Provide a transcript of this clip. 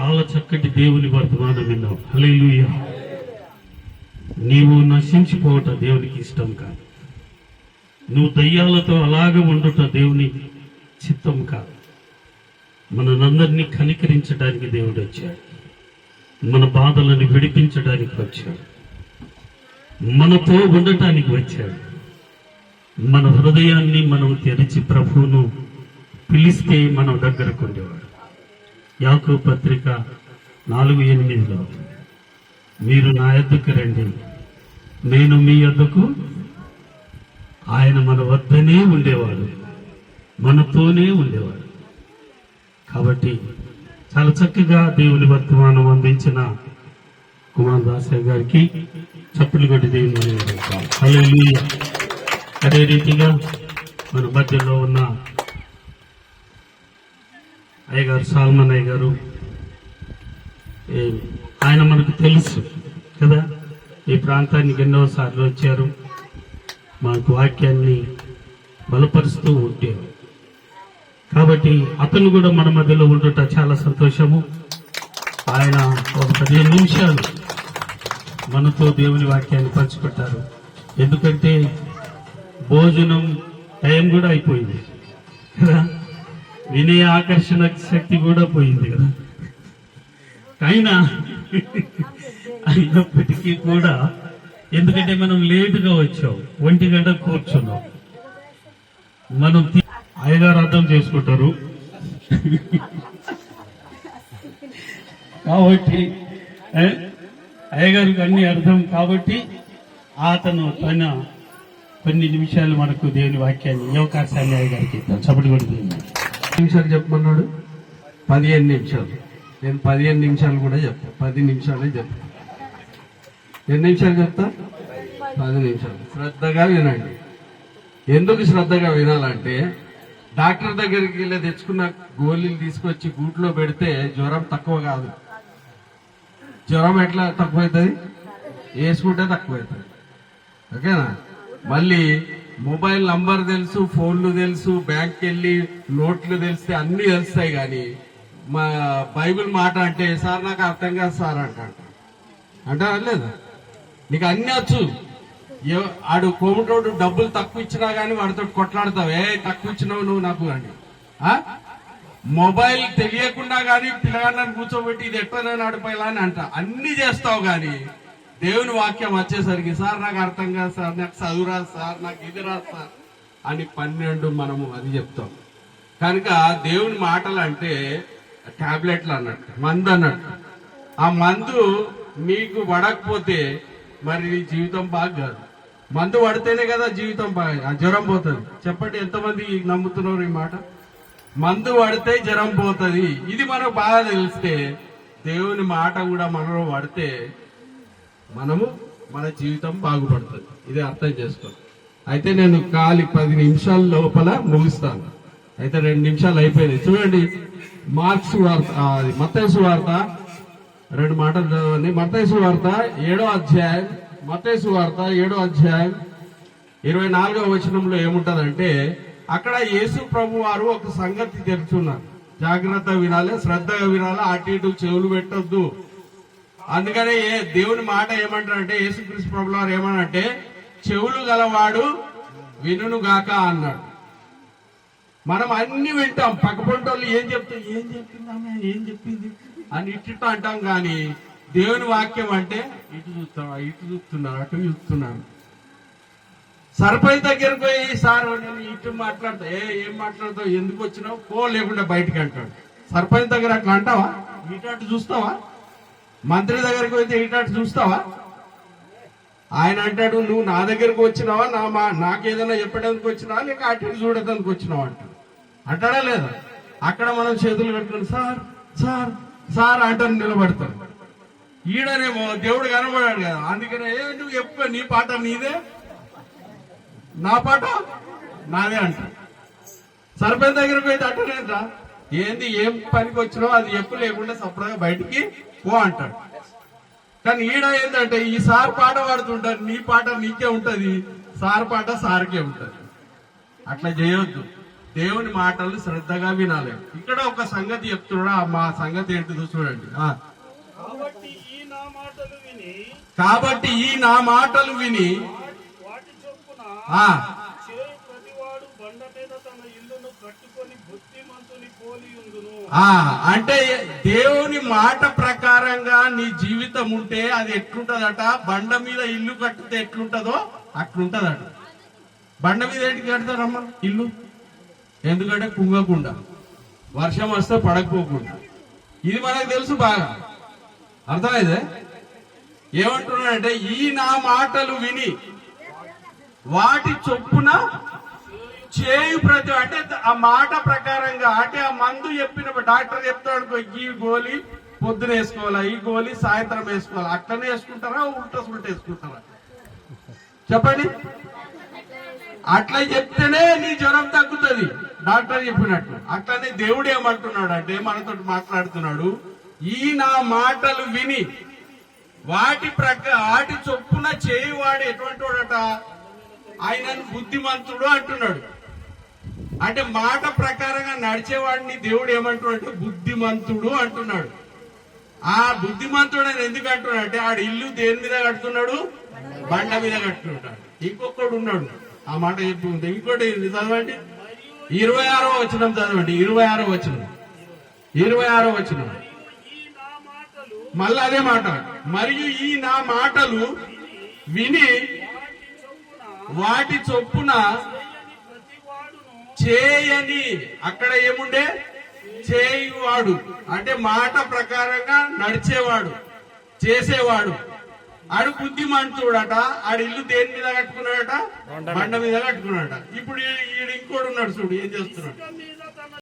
చాలా చక్కటి దేవుని వర్తమానం విన్నావు. హల్లెలూయా. నీవు నశించిపోవట దేవునికి ఇష్టం కాదు. నువ్వు దయ్యాలతో అలాగే ఉండుట దేవుని చిత్తం కాదు. మనందరినీ కనికరించడానికి దేవుడు వచ్చాడు. మన బాధలను విడిపించడానికి వచ్చాడు. మనతో ఉండటానికి వచ్చాడు. మన హృదయాన్ని మనం తెరిచి ప్రభువును పిలిస్తే మనం దగ్గరకు ఉండేవాడు. యాకోబు పత్రిక 4:8 మీరు నా యొద్దకు రండి, నేను మీ యొద్దకు. ఆయన మన వద్దనే ఉండేవాడు, మనతోనే ఉండేవాడు. కాబట్టి చాలా చక్కగా దేవుని వర్తమానం అందించిన కుమార్ దాసయ్య గారికి చప్పులు కొట్టి దేవుని హల్లెలూయా. అదే రీతిగా మన మధ్యలో ఉన్న అయ్యగారు సాల్మన్ అయ్య గారు, ఆయన మనకు తెలుసు కదా, ఈ ప్రాంతానికి ఎన్నోసార్లు వచ్చారు, మనకు వాక్యాన్ని బలపరుస్తూ ఉంటారు. కాబట్టి అతను కూడా మన మధ్యలో ఉండట చాలా సంతోషము. ఆయన ఒక 15 నిమిషాలు మనతో దేవుని వాక్యాన్ని పంచుకుంటారు. ఎందుకంటే భోజనం టైం కూడా అయిపోయింది కదా, వినే ఆకర్షణ శక్తి కూడా పోయింది కదా. అయినప్పటికీ కూడా, ఎందుకంటే మనం లేటుగా వచ్చాం, 1 గంట కూర్చున్నాం. మనం అయ్యగారు అర్థం చేసుకుంటారు కాబట్టి, అయ్యగారికి అన్ని అర్థం కాబట్టి అతను తన కొన్ని నిమిషాలు మనకు దేవుని వాక్యాన్ని ఈ అవకాశాన్ని అయ్యగారికి ఇద్దాం. చప్పటి కూడా నిమిషాలు చెప్పమన్నాడు, 15 నిమిషాలు. నేను 15 నిమిషాలు కూడా చెప్తా, 10 నిమిషాలే చెప్తా. ఎన్ని నిమిషాలు చెప్తా? 10 నిమిషాలు. శ్రద్ధగా వినండి. ఎందుకు శ్రద్ధగా వినాలంటే, డాక్టర్ దగ్గరికి వెళ్ళి తెచ్చుకున్న గోళీలు తీసుకొచ్చి గూట్లో పెడితే జ్వరం తక్కువ కాదు. జ్వరం ఎట్లా తక్కువ అవుతుంది? వేసుకుంటే తక్కువ అవుతుంది. ఓకేనా? మళ్ళీ మొబైల్ నంబర్ తెలుసు, ఫోన్లు తెలుసు, బ్యాంక్కి వెళ్ళి నోట్లు తెలిస్తే అన్ని తెలుస్తాయి. కానీ మా బైబిల్ మాట అంటే, సార్ నాకు అర్థం కాదు సార్ అంటారా లేదా? నీకు అన్ని వచ్చు. ఆడు కోమటోడు డబ్బులు తక్కువ ఇచ్చినా గానీ వాడితో కొట్లాడతావు, తక్కువ ఇచ్చినావు నువ్వు నాకు అని. మొబైల్ తెలియకుండా గానీ పిల్లగాళ్ళని కూర్చోబెట్టి ఇది ఎట్లా నడిపోయేలా అని అంట, అన్ని చేస్తావు. గాని దేవుని వాక్యం వచ్చేసరికి, సార్ నాకు అర్థం కాదు సార్, నాకు చదువు రాదు సార్, నాకు ఇది రాదు సార్ అని 12 మనము అది చెప్తాం. కనుక దేవుని మాటలు అంటే టాబ్లెట్లు అన్నట్టు, మందు అన్నట్టు. ఆ మందు మీకు పడకపోతే మరి నీ జీవితం బాగా కాదు. మందు పడితేనే కదా జీవితం బాగా, జ్వరం పోతుంది. చెప్పండి, ఎంతమంది నమ్ముతున్నారు ఈ మాట? మందు పడితే జ్వరం పోతుంది. ఇది మనకు బాగా తెలిస్తే, దేవుని మాట కూడా మనలో పడితే మన జీవితం బాగుపడుతుంది. ఇది అర్థం చేసుకోండి. అయితే నేను 10 నిమిషాల లోపల ముగిస్తాను. అయితే 2 నిమిషాలు అయిపోయినాయి. చూడండి, మత్తయి సువార్త 2 మాటలు చదవండి. మత్తయి సువార్త 7వ అధ్యాయం, మత్తయి సువార్త 7వ అధ్యాయం 24వ వచనంలో ఏముంటదంటే, అక్కడ యేసు ప్రభు వారు ఒక సంగతి తెలుసున్నారు. జాగ్రత్త వినాలి, శ్రద్ధగా వినాలి, అటు ఇటు చెవులు పెట్టొద్దు. అందుకనే దేవుని మాట ఏమంటారంటే, యేసుక్రీస్తు ప్రభు వారు ఏమనంటే, చెవులు గలవాడు వినును గాక అన్నాడు. మనం అన్ని వింటాం, పక్కపొంటోళ్ళు ఏం చెప్పిందామే, ఏం చెప్పింది అని ఇట్టు అంటాం. కానీ దేవుని వాక్యం అంటే, ఇటు చూస్తున్నారు, అటు చూస్తున్నారు. సర్పంచ్ దగ్గరకు పోయి, సార్ నేను ఇటు మాట్లాడతా, ఏం మాట్లాడతావు, ఎందుకు వచ్చినావు, పో లేకుండా బయటికి అంటాడు. సర్పంచ్ దగ్గర అట్లా అంటావా? ఇటు చూస్తావా? మంత్రి దగ్గరికి పోతే ఇటు చూస్తావా? ఆయన అంటాడు, నువ్వు నా దగ్గరకు వచ్చినావా, నాకేదైనా చెప్పడానికి వచ్చినావా, లేక అటు చూడటానికి వచ్చినావా అంటాడా లేదా? అక్కడ మనం చేతులు కట్టుకుని సార్ సార్ సార్ అంటాను, నిలబడతాడు. ఈడనేమో దేవుడు కనబడాడు కదా, అందుకనే నువ్వు చెప్పు, నీ పాట నీదే, నా పాట నాదే అంట. సర్పంచ్ దగ్గరకు పోతే అట్టనేంట, ఏంది ఏం పనికి వచ్చినావు అది చెప్పు, లేకుండా సపరేట్గా బయటికి పో అంటాడు. కానీ ఈడ ఏంటంటే, ఈ సార్ పాట పాడుతుంటారు, నీ పాట నీకే ఉంటది, సార్ పాట సార్కే ఉంటది. అట్లా చేయొద్దు. దేవుని మాటలు శ్రద్ధగా వినాలి. ఇక్కడ ఒక సంగతి చెప్తున్నాడు, మా సంగతి ఏంటిదో చూడండి. కాబట్టి ఈ నా మాటలు విని వాటి చొప్పున చేయు ప్రతివాడు బండ మీద తన ఇల్లును కట్టుకొని బుద్ధిమంతుని పోలి ఉండును. అంటే దేవుని మాట ప్రకారంగా నీ జీవితం ఉంటే అది ఎట్లుంటదట, బండ మీద ఇల్లు కట్టితే ఎట్లుంటదో అట్లుంటదట. బండ మీద ఏంటి కడతారమ్మా ఇల్లు? ఎందుకంటే కుంగకుండా, వర్షం వస్తే పడకపోకుండా. ఇది మనకు తెలుసు బాగా, అర్థమైందే. ఏమంటున్నాడంటే ఈ నా మాటలు విని వాటి చొప్పున చేయు ప్రతి, అంటే ఆ మాట ప్రకారంగా, అంటే ఆ మందు చెప్పిన డాక్టర్ చెప్తాడు ఈ గోళీ పొద్దున వేసుకోవాలా, ఈ గోళీ సాయంత్రం వేసుకోవాలా, అట్లనే వేసుకుంటారా ఉల్టా సుల్టా వేసుకుంటారా చెప్పండి? అట్లా చెప్తేనే నీ జ్వరం తగ్గుతుంది డాక్టర్ చెప్పినట్టు. అట్లనే దేవుడు ఏమంటున్నాడు అంటే మనతో మాట్లాడుతున్నాడు, ఈ నా మాటలు విని వాటి చొప్పున చేయువాడు ఎటువంటి వాడట, ఆయనను బుద్ధిమంతుడు అంటున్నాడు. అంటే మాట ప్రకారంగా నడిచేవాడిని దేవుడు ఏమంటున్నాడు, బుద్ధిమంతుడు అంటున్నాడు. ఆ బుద్ధిమంతుడు అని ఎందుకు అంటున్నాడు అంటే ఆడు ఇల్లు దేని మీద కడుతున్నాడు, బండ మీద కట్టుకుంటాడు. ఇంకొకడు ఉన్నాడు, ఆ మాట చెప్పి ఉంది. ఇంకోటి చదవండి, 26వ వచనం చదవండి. 26వ వచనం మళ్ళీ అదే మాట, మరియు ఈ నా మాటలు విని వాటి చొప్పున చేయని, అక్కడ ఏముండే చేయువాడు అంటే మాట ప్రకారంగా నడిచేవాడు, చేసేవాడు, ఆడు బుద్ధిమంతుడట. ఆడు ఇల్లు దేని మీద కట్టుకున్నాడట, బండ మీద కట్టుకున్నాడట. ఇప్పుడు ఈడు ఇంకోడు ఉన్నాడు చూడు, ఏం చేస్తున్నాడు,